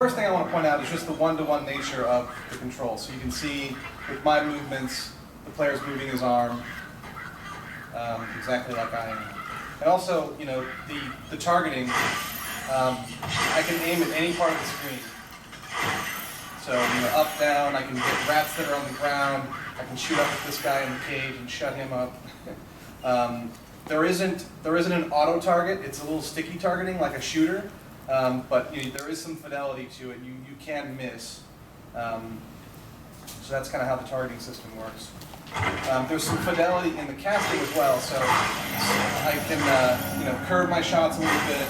First thing I want to point out is just the one-to-one nature of the control. So you can see with my movements, the player's moving his arm exactly like I am. And also, you know, the targeting, I can aim at any part of the screen. So, you know, up, down, I can get rats that are on the ground, I can shoot up at this guy in the cage and shut him up. There isn't an auto target, it's a little sticky targeting like a shooter, but you know, there is some fidelity to it, you can miss. So that's kind of how the targeting system works. There's some fidelity in the casting as well, so I can you know, curve my shots a little bit.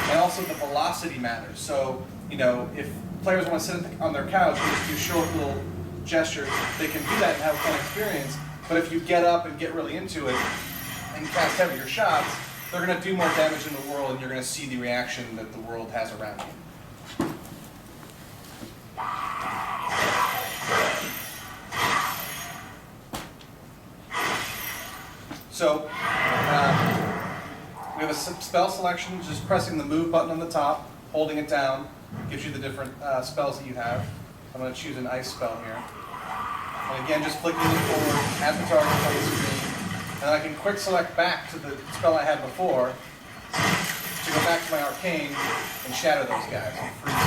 And also the velocity matters. So, you know, if players want to sit on their couch and just do short little gestures, they can do that and have a fun experience. But if you get up and get really into it and cast heavier shots, they're going to do more damage in the world, and you're going to see the reaction that the world has around you. So, we have a spell selection, just pressing the move button on the top, holding it down, gives you the different spells that you have. I'm going to choose an ice spell here. And again, just flicking it forward at the target on the screen. And I can quick select back to the spell I had before to go back to my arcane and shatter those guys. And freeze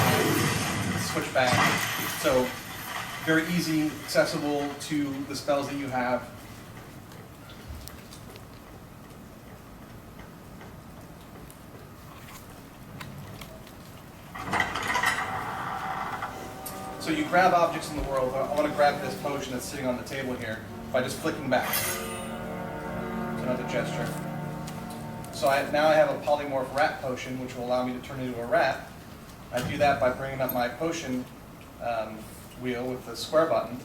them, switch back. So, very easy, accessible to the spells that you have. So you grab objects in the world. I want to grab this potion that's sitting on the table here by just flicking back. It's another gesture. So now I have a polymorph rat potion, which will allow me to turn into a rat. I do that by bringing up my potion wheel with the square button,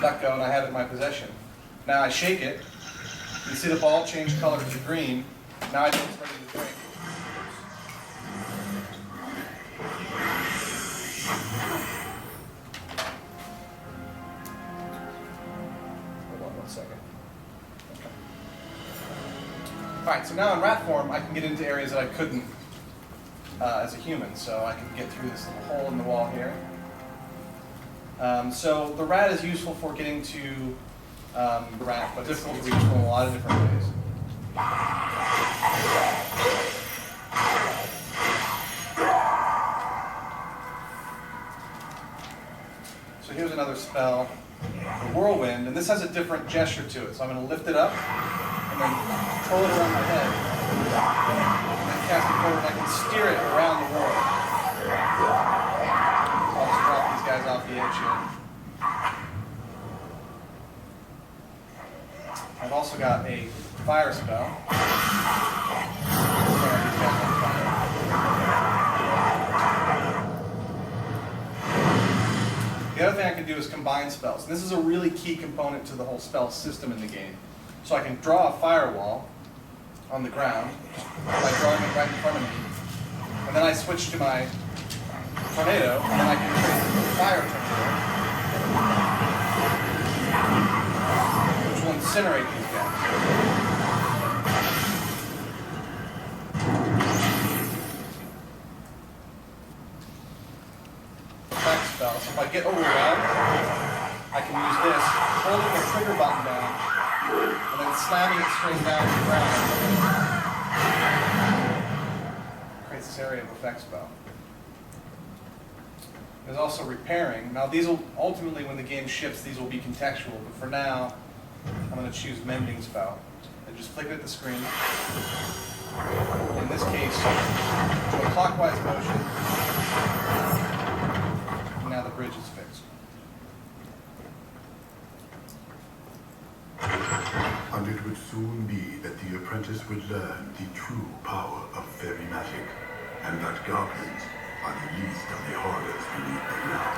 let go, and I have it in my possession. Now I shake it. You see the ball change color to green. Now I know it's ready to drink. Alright, so now in rat form, I can get into areas that I couldn't as a human. So I can get through this little hole in the wall here. So the rat is useful for getting to the rat, but difficult to reach from a lot of different ways. So here's another spell, the whirlwind, and this has a different gesture to it. So I'm going to lift it up, and then control it around my head, and then cast it forward, and I can steer it around the world. So I'll just drop these guys off the edge here. I've also got a fire spell. The other thing I can do is combine spells. And this is a really key component to the whole spell system in the game. So I can draw a firewall on the ground by drawing it right in front of me. And then I switch to my tornado, and then I can create a fire tornado, which will incinerate these guys. Spell. So if I get overwhelmed, I can use this, holding the trigger button down, and then slamming it straight down to the ground. Creates this area of effect spell. There's also repairing. Now these will, ultimately when the game ships, these will be contextual, but for now, I'm going to choose mending spell. And just flick it at the screen. In this case, do a clockwise motion. Now the bridge is fixed. And it would soon be that the apprentice would learn the true power of fairy magic, and that goblins are the least of the horrors beneath the ground.